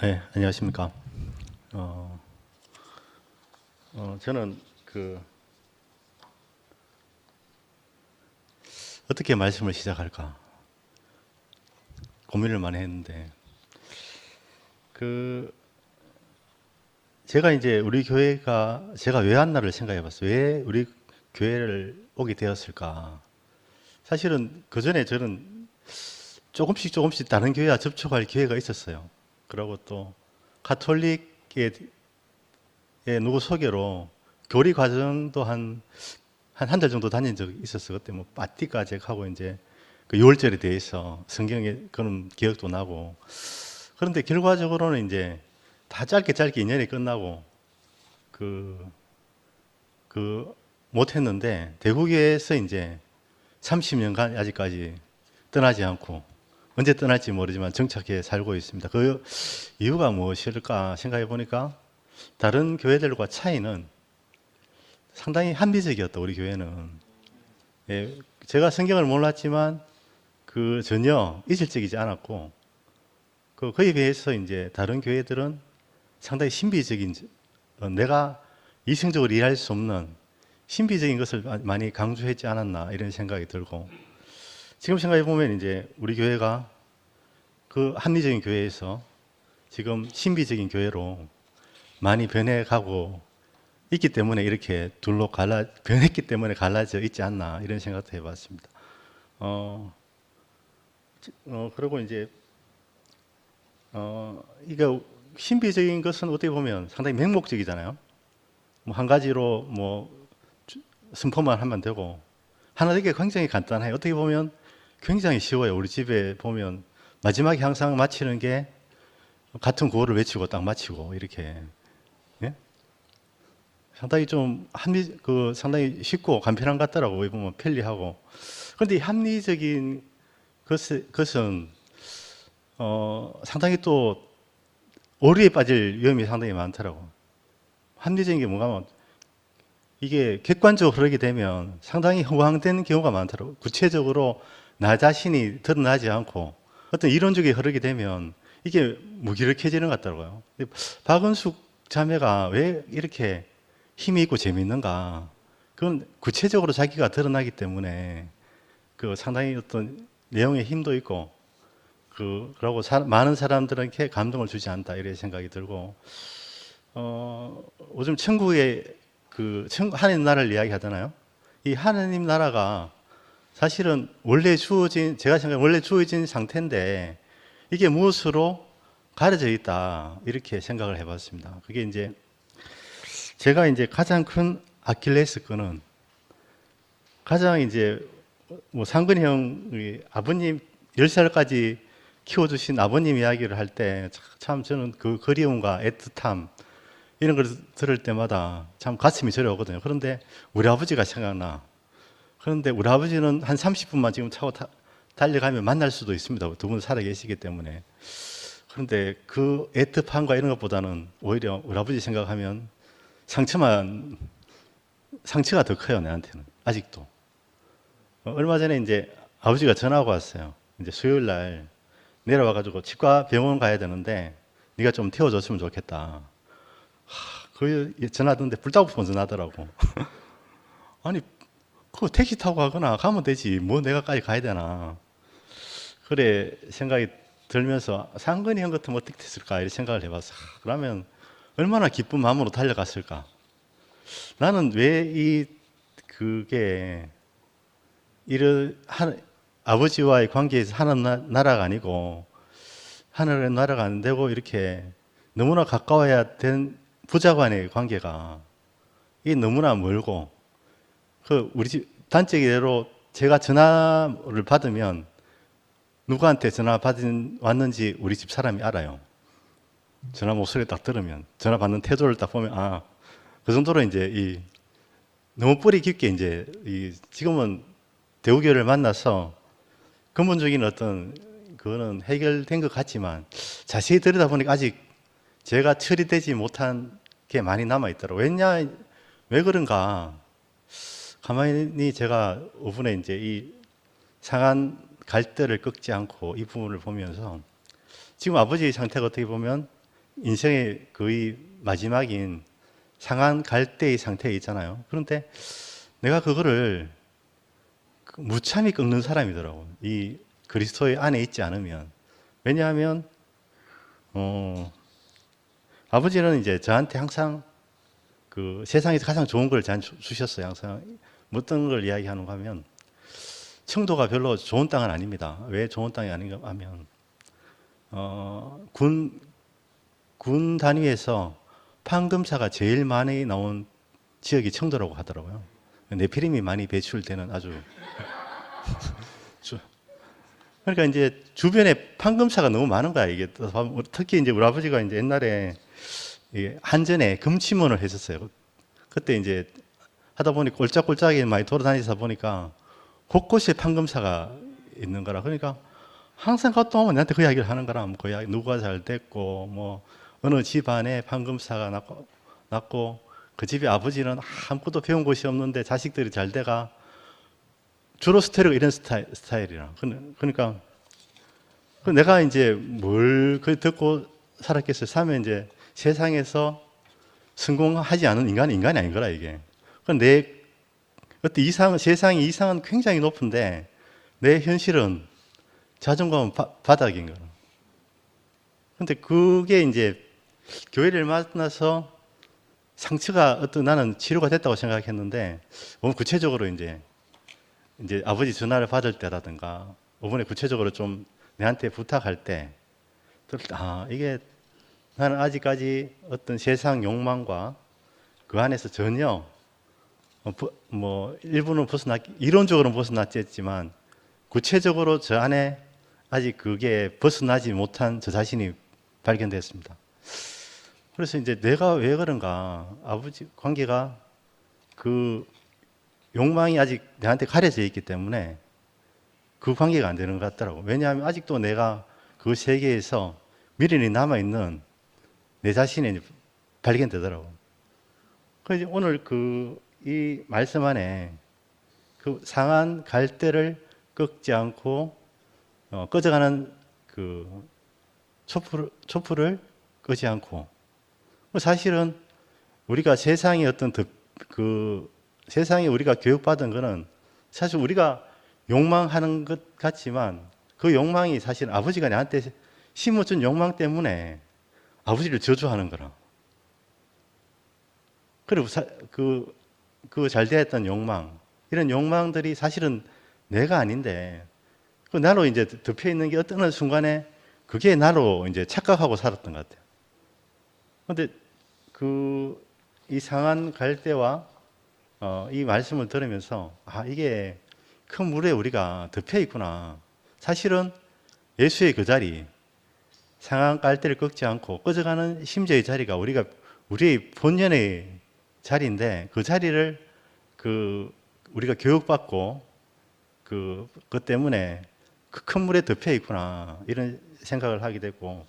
네, 안녕하십니까. 저는 어떻게 말씀을 시작할까 고민을 많이 했는데, 그, 제가 이제 우리 교회가, 제가 왜 왔나를 생각해 봤어요. 왜 우리 교회를 오게 되었을까. 사실은 그 전에 저는 조금씩 다른 교회와 접촉할 기회가 있었어요. 그리고 또 가톨릭의 누구 소개로 교리 과정도 한 달 정도 다닌 적이 있었어요. 그때 뭐 빠띠까지 하고 이제 그 6월절에 대해서 성경에 그런 기억도 나고. 그런데 결과적으로는 이제 다 짧게 2년이 끝나고 그, 못 했는데 대구교에서 이제 30년간 아직까지 떠나지 않고 언제 떠날지 모르지만 정착해 살고 있습니다. 그 이유가 무엇일까 생각해 보니까 다른 교회들과 차이는 상당히 합리적이었다, 우리 교회는. 예, 제가 성경을 몰랐지만 그 전혀 이질적이지 않았고, 그에 비해서 이제 다른 교회들은 상당히 신비적인, 내가 이성적으로 이해할 수 없는 신비적인 것을 많이 강조했지 않았나 이런 생각이 들고, 지금 생각해 보면 이제 우리 교회가 그 합리적인 교회에서 지금 신비적인 교회로 많이 변해가고 있기 때문에 이렇게 변했기 때문에 갈라져 있지 않나 이런 생각도 해봤습니다. 그리고 이제 이게 신비적인 것은 어떻게 보면 상당히 맹목적이잖아요. 뭐 한 가지로 뭐 선포만 하면 되고, 하나 되게 굉장히 간단해요. 어떻게 보면 굉장히 쉬워요. 우리 집에 보면 마지막에 항상 마치는 게 같은 구호를 외치고 딱 마치고 이렇게. 예? 상당히 상당히 쉽고 간편한 것 같더라고요. 보면 편리하고. 그런데 이 합리적인 것은, 상당히 또 오류에 빠질 위험이 상당히 많더라고요. 합리적인 게 뭔가 하면 이게 객관적으로 흐르게 되면 상당히 허황된 경우가 많더라고요. 구체적으로 나 자신이 드러나지 않고 어떤 이론적이 흐르게 되면 이게 무기력해지는 것 같더라고요. 박은숙 자매가 왜 이렇게 힘이 있고 재미있는가? 그건 구체적으로 자기가 드러나기 때문에 상당히 어떤 내용의 힘도 있고, 그러고 많은 사람들에게 감동을 주지 않다 이런 생각이 들고, 요즘 천국의 하나님 나라를 이야기하잖아요. 이 하나님 나라가 사실은 제가 생각에 원래 주어진 상태인데 이게 무엇으로 가려져 있다 이렇게 생각을 해봤습니다. 그게 이제 제가 이제 가장 큰 아킬레스건은, 가장 이제 뭐 상근이 형이 아버님 10살까지 키워주신 아버님 이야기를 할 때 참 저는 그 그리움과 애틋함 이런 걸 들을 때마다 참 가슴이 저려오거든요. 그런데 우리 아버지가 생각나. 그런데 우리 아버지는 한 30분만 지금 차고 달려가면 만날 수도 있습니다. 두 분 살아 계시기 때문에. 그런데 그 애틋함과 이런 것보다는 오히려 우리 아버지 생각하면 상처가 더 커요, 내한테는. 아직도. 얼마 전에 이제 아버지가 전화가 왔어요. 이제 수요일 날 내려와가지고 치과 병원 가야 되는데 네가 좀 태워줬으면 좋겠다. 그 전화 듣는데 불타고 전화하더라고. 아니, 그 택시 타고 가거나 가면 되지. 뭐 내가까지 가야 되나. 그래 생각이 들면서 상근이 형 같으면 어떻게 됐을까 이런 생각을 해봤어. 그러면 얼마나 기쁜 마음으로 달려갔을까. 나는 그게 아버지와의 관계에서 하는 나라가 아니고 하늘의 나라가 안 되고 이렇게 너무나 가까워야 된 부자 간의 관계가 이게 너무나 멀고, 우리 집 단적으로 제가 전화를 받으면 누구한테 왔는지 우리 집 사람이 알아요. 전화 목소리 딱 들으면, 전화 받는 태도를 딱 보면, 그 정도로 이제 너무 뿌리 깊게 이제 지금은 대우교를 만나서 근본적인 어떤 그거는 해결된 것 같지만 자세히 들여다보니까 아직 제가 처리되지 못한 게 많이 남아있더라고요. 왜 그런가. 가만히 제가 5분에 이제 이 상한 갈대를 꺾지 않고 이 부분을 보면서 지금 아버지의 상태가 어떻게 보면 인생의 거의 마지막인 상한 갈대의 상태에 있잖아요. 그런데 내가 그거를 무참히 꺾는 사람이더라고. 이 그리스도의 안에 있지 않으면. 왜냐하면 아버지는 이제 저한테 항상 그 세상에서 가장 좋은 걸 저한테 주셨어요. 항상 어떤 걸 이야기하는가 하면 청도가 별로 좋은 땅은 아닙니다. 왜 좋은 땅이 아닌가 하면 군 단위에서 판금사가 제일 많이 나온 지역이 청도라고 하더라고요. 네피림이 많이 배출되는 아주 그러니까 이제 주변에 판금사가 너무 많은 거야. 이게 특히 이제 우리 아버지가 이제 옛날에 한전에 금치문을 했었어요. 그때 이제 하다 보니 꼴짝꼴짝하게 많이 돌아다니다 보니까 곳곳에 판금사가 있는 거라. 그러니까 항상 갔다 오면 나한테 그 이야기를 하는 거라. 그 이야기 누가 잘 됐고 뭐 어느 집안에 판금사가 났고 그 집에 아버지는 아무것도 배운 곳이 없는데 자식들이 잘 돼가 주로 스테레오가 이런 스타일이라. 그러니까 내가 이제 뭘 듣고 살았겠어요. 사면 이제 세상에서 성공하지 않은 인간이 아닌 거라 이게. 내 어떤 세상의 이상은 굉장히 높은데 내 현실은 자존감은 바닥인 거라. 근데 그게 이제 교회를 만나서 상처가 나는 치료가 됐다고 생각했는데 오늘 구체적으로 이제 아버지 전화를 받을 때라든가 이번에 구체적으로 좀 내한테 부탁할 때 이게 나는 아직까지 어떤 세상 욕망과 그 안에서 전혀 뭐 일부는 이론적으로는 벗어났겠지만 구체적으로 저 안에 아직 그게 벗어나지 못한 저 자신이 발견됐습니다. 그래서 이제 내가 왜 그런가, 아버지 관계가 그 욕망이 아직 내한테 가려져 있기 때문에 그 관계가 안 되는 것 같더라고. 왜냐하면 아직도 내가 그 세계에서 미련이 남아있는 내 자신이 발견되더라고. 그래서 오늘 이 말씀 안에 그 상한 갈대를 꺾지 않고 꺼져가는 그 촛불을 끄지 않고, 사실은 우리가 세상에 세상에 우리가 교육받은 거는 사실 우리가 욕망하는 것 같지만 그 욕망이 사실 아버지가 나한테 심어준 욕망 때문에 아버지를 저주하는 거라. 그리고 그 잘되었던 욕망, 이런 욕망들이 사실은 내가 아닌데 그 나로 이제 덮여 있는 게 어떤 순간에 그게 나로 이제 착각하고 살았던 것 같아요. 그런데 이 상한 갈대와 이 말씀을 들으면서 이게 큰 물에 우리가 덮여 있구나. 사실은 예수의 그 자리, 상한 갈대를 꺾지 않고 꺼져가는 심지어의 자리가 우리의 본연의 자리인데 그 자리를 우리가 교육받고 그것 때문에 그 큰 물에 덮여 있구나, 이런 생각을 하게 되고,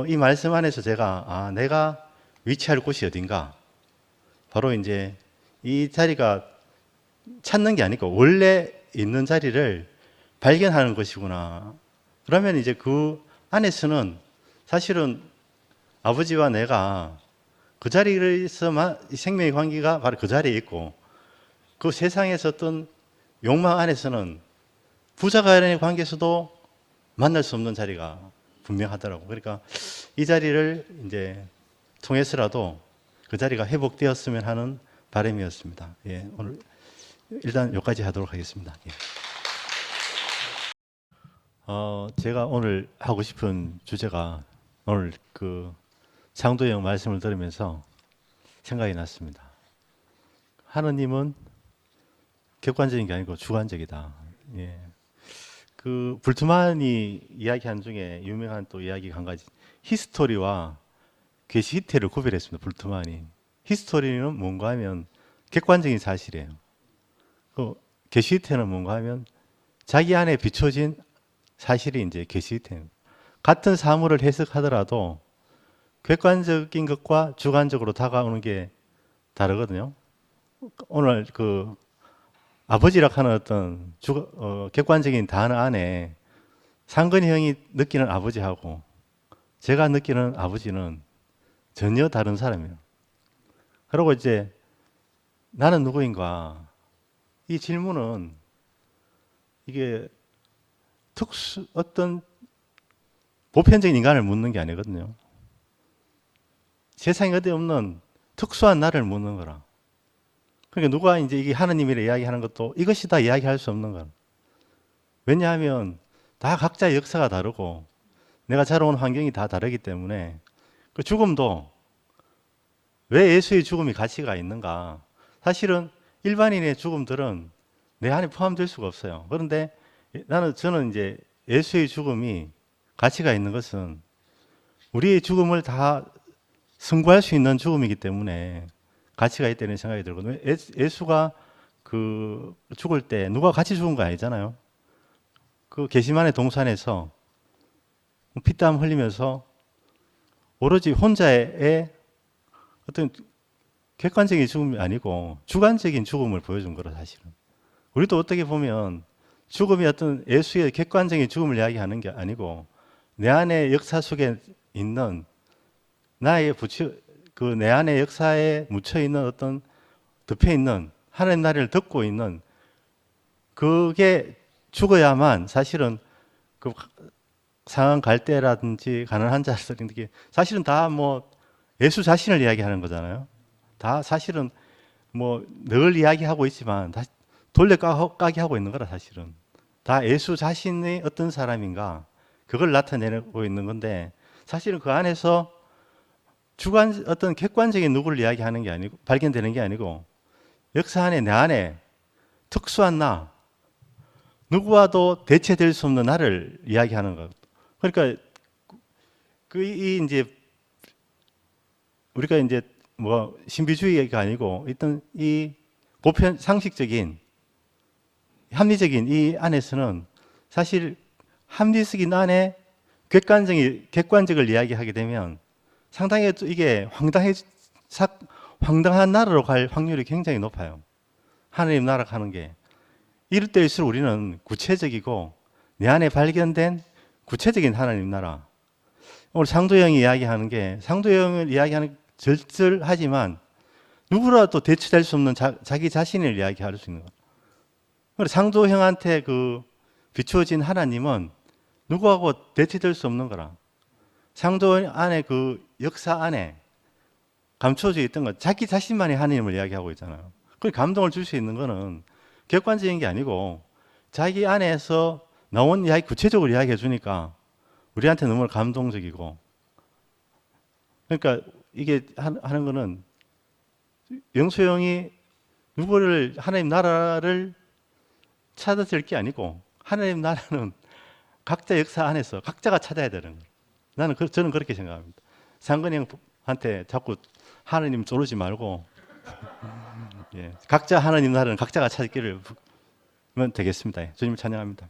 이 말씀 안에서 제가 내가 위치할 곳이 어딘가, 바로 이제 이 자리가 찾는 게 아니고 원래 있는 자리를 발견하는 것이구나. 그러면 이제 그 안에서는 사실은 아버지와 내가 그 자리에서만 생명의 관계가 바로 그 자리에 있고, 그 세상에서 어떤 욕망 안에서는 부자 간의 관계에서도 만날 수 없는 자리가 분명하더라고. 그러니까 이 자리를 이제 통해서라도 그 자리가 회복되었으면 하는 바람이었습니다. 예, 오늘 일단 여기까지 하도록 하겠습니다. 예. 제가 오늘 하고 싶은 주제가 오늘 장도영 말씀을 들으면서 생각이 났습니다. 하느님은 객관적인 게 아니고 주관적이다. 예. 불트만이 이야기한 중에 유명한 또 이야기가 한 가지, 히스토리와 게시히테를 구별했습니다. 불트만이. 히스토리는 뭔가 하면 객관적인 사실이에요. 게시히테는 뭔가 하면 자기 안에 비춰진 사실이 이제 게시히테예요. 같은 사물을 해석하더라도 객관적인 것과 주관적으로 다가오는 게 다르거든요. 오늘 아버지라 하는 어떤 객관적인 단어 안에 상근이 형이 느끼는 아버지하고 제가 느끼는 아버지는 전혀 다른 사람이에요. 그리고 이제 나는 누구인가? 이 질문은 이게 어떤 보편적인 인간을 묻는 게 아니거든요. 세상에 어디 없는 특수한 나를 묻는 거라. 그러니까 누가 이제 이게 하느님이라 이야기하는 것도 이것이 다 이야기할 수 없는 거라. 왜냐하면 다 각자의 역사가 다르고 내가 자라온 환경이 다 다르기 때문에 그 죽음도 왜 예수의 죽음이 가치가 있는가? 사실은 일반인의 죽음들은 내 안에 포함될 수가 없어요. 그런데 저는 이제 예수의 죽음이 가치가 있는 것은 우리의 죽음을 다 승부할 수 있는 죽음이기 때문에 가치가 있다는 생각이 들거든요. 예수가 그 죽을 때 누가 같이 죽은 거 아니잖아요. 그 게시마네 동산에서 피땀 흘리면서 오로지 혼자의 어떤 객관적인 죽음이 아니고 주관적인 죽음을 보여준 거라 사실은. 우리도 어떻게 보면 죽음이 어떤 예수의 객관적인 죽음을 이야기하는 게 아니고 내 안의 역사 속에 있는 나의 내 안의 역사에 묻혀 있는 어떤 덮여 있는 하나님 나라를 듣고 있는 그게 죽어야만 사실은 그 상한 갈대라든지 가난한 자들이 사실은 다 뭐 예수 자신을 이야기하는 거잖아요. 다 사실은 뭐 늘 이야기하고 있지만 다 돌려까기 하고 있는 거라 사실은. 다 예수 자신이 어떤 사람인가 그걸 나타내고 있는 건데 사실은 그 안에서 어떤 객관적인 누구를 이야기하는 게 아니고 발견되는 게 아니고 역사 안에 내 안에 특수한 나 누구와도 대체될 수 없는 나를 이야기하는 것. 그러니까 이제 우리가 이제 뭐 신비주의가 아니고 일단 이 보편 상식적인 합리적인 이 안에서는 사실 합리적인 안에 객관적을 이야기하게 되면 상당히 이게 황당한 나라로 갈 확률이 굉장히 높아요. 하나님 나라 가는 게. 이럴 때일수록 우리는 구체적이고 내 안에 발견된 구체적인 하나님 나라. 오늘 상도형이 이야기하는 게 상도형을 이야기하는 절절하지만 누구라도 대체될 수 없는 자기 자신을 이야기할 수 있는 거예요. 상도형한테 그 비추어진 하나님은 누구하고 대체될 수 없는 거라. 상도형 안에 그 역사 안에 감춰져 있던 것, 자기 자신만의 하나님을 이야기하고 있잖아요. 그 감동을 줄 수 있는 거는 객관적인 게 아니고 자기 안에서 나온 이야기 구체적으로 이야기해 주니까 우리한테 너무 감동적이고 그러니까 이게 하는 거는 영수형이 누구를 하나님 나라를 찾아들 게 아니고 하나님 나라는 각자 역사 안에서 각자가 찾아야 되는 거예요. 저는 그렇게 생각합니다. 상근이 형한테 자꾸 하나님 조르지 말고 예, 각자 하나님 나라는 각자가 찾기를 되겠습니다. 주님 찬양합니다.